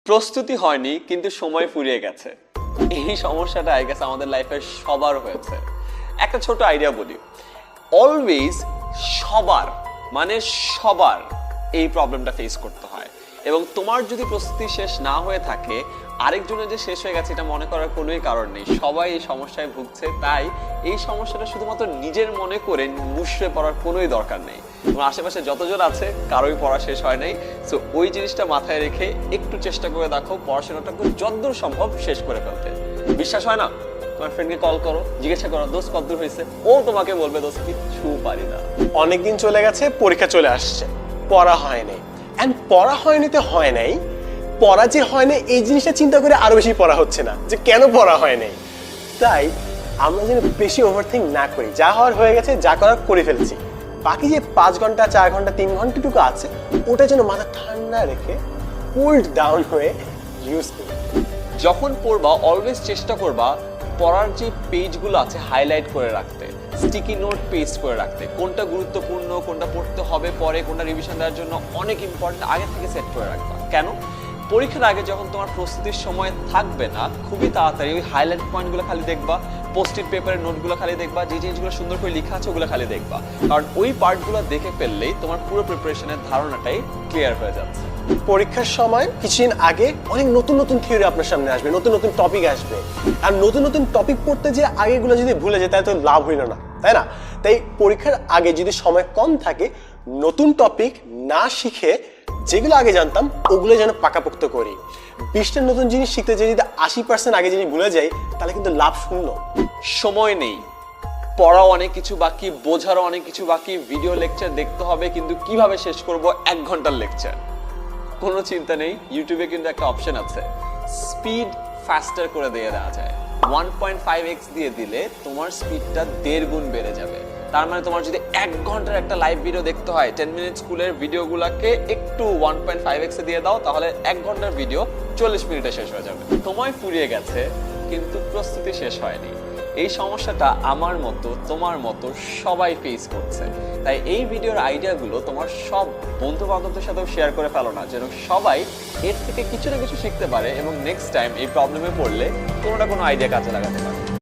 প্রস্তুতি হয়নি কিন্তু সময় ফুরিয়ে গেছে। এই সমস্যাটা আই গেস আমাদের লাইফে সবার হয়েছে। একটা ছোট আইডিয়া বলি, অলওয়েজ সবার মানে সবার এই প্রবলেমটা ফেস করতে হয়, এবং তোমার যদি প্রস্তুতি শেষ না হয়ে থাকে, আরেকজনের যে শেষ হয়ে গেছে এটা মনে করার কোনোই কারণ নেই। সবাই এই সমস্যায় ভুগছে, তাই এই সমস্যাটা শুধুমাত্র নিজের মনে করে মুষড়ে পড়ার কোনোই দরকার নেই। তোমার আশেপাশে যতজন আছে কারোই পড়া শেষ হয় নাই, সো ওই জিনিসটা মাথায় রেখে একটু চেষ্টা করে দেখো পড়াশোনাটা যতদূর সম্ভব শেষ করে ফেলতে। বিশ্বাস হয় না? তোমার ফ্রেন্ডকে কল করো, জিজ্ঞাসা করো দোস্ত কতদূর হয়েছে, ও তোমাকে বলবে দোস্ত কিচ্ছু পারি না। অনেকদিন চলে গেছে, পরীক্ষা চলে আসছে, পড়া হয়নি। এন্ড পড়া হয়নিতে হয় নাই, পড়া যে হয় না এই জিনিসটা চিন্তা করে আরো বেশি পড়া হচ্ছে না, যে কেন পড়া হয় নাই। তাই আমরা যেন বেশি ওভারথিঙ্ক না করি, যা হওয়ার হয়ে গেছে, যা করার করে ফেলছি। বাকি যে 5 ঘন্টা 4 ঘন্টা 3 ঘন্টাটুকু আছে, ওটা যেন মাথা ঠান্ডা রেখে কুলড ডাউন হয়ে ইউজ করি। যখন পড়বা অলওয়েজ চেষ্টা করবা পড়ার যে পেজগুলো আছে হাইলাইট করে রাখতে, স্টিকি নোট পেস্ট করে রাখতে, কোনটা গুরুত্বপূর্ণ, কোনটা পড়তে হবে পরে, কোনটা রিভিশন দেওয়ার জন্য অনেক ইম্পর্টেন্ট আগে থেকে সেট করে রাখবা। কেন? পরীক্ষার আগে যখন তোমার প্রস্তুতির সময় থাকবে না, খুবই তাড়াতাড়ি ওই হাইলাইট পয়েন্টগুলো খালি দেখবা, পোস্ট-ইট পেপারের নোটগুলো খালি দেখবা, যে জিনিসগুলো সুন্দর করে লেখা আছে ওগুলো খালি দেখবা, কারণ ওই পার্টগুলো দেখে ফেললেই তোমার পুরো প্রিপারেশনের ধারণাটাই ক্লিয়ার হয়ে যাচ্ছে। পরীক্ষার সময় কিছুদিন আগে অনেক নতুন নতুন থিওরি আপনার সামনে আসবে, নতুন নতুন টপিক আসবে, আর নতুন নতুন টপিক পড়তে যে আগেগুলো যদি ভুলে যায় তাহলে তো লাভ হইল না, তাই না? তাই পরীক্ষার আগে যদি সময় কম থাকে, নতুন টপিক না শিখে যেগুলো আগে জানতাম ওগুলো যেন পাকাপোক্ত করি। 20টা নতুন জিনিস শিখতে যে যদি 80% আগে যদি ভুলে যাই, তাহলে কিন্তু লাভ শূন্য। সময় নেই, পড়াও অনেক কিছু বাকি, বোঝারও অনেক কিছু বাকি, ভিডিও লেকচার দেখতে হবে, কিন্তু কিভাবে শেষ করব 1 ঘন্টার লেকচার? কোনো চিন্তা নেই, ইউটিউবে কিন্তু একটা অপশন আছে, স্পিড ফাস্টার করে দিয়ে দেওয়া যায়। 1.5x দিয়ে দিলে তোমার স্পিডটা 1.5 গুণ বেড়ে যাবে। তার মানে তোমার যদি 1 ঘন্টার একটা লাইভ ভিডিও দেখতে হয়, 10 মিনিট স্কুলের ভিডিওগুলোকে একটু 1.5x এ দিয়ে দাও, তাহলে 1 ঘন্টার ভিডিও 40 মিনিটে শেষ হয়ে যাবে। সময় ফুরিয়ে গেছে কিন্তু প্রস্তুতি শেষ হয়নি। এই সমস্যাটা আমার মতো তোমার মতো সবাই ফেস করছে, তাই এই ভিডিওর আইডিয়াগুলো তোমার সব বন্ধু বান্ধবদের সাথেও শেয়ার করে ফেলো না, যেন সবাই এর থেকে কিছু না কিছু শিখতে পারে এবং নেক্সট টাইম এই প্রবলেমে পড়লে কোনো না কোনো আইডিয়া কাজে লাগাতে পারে।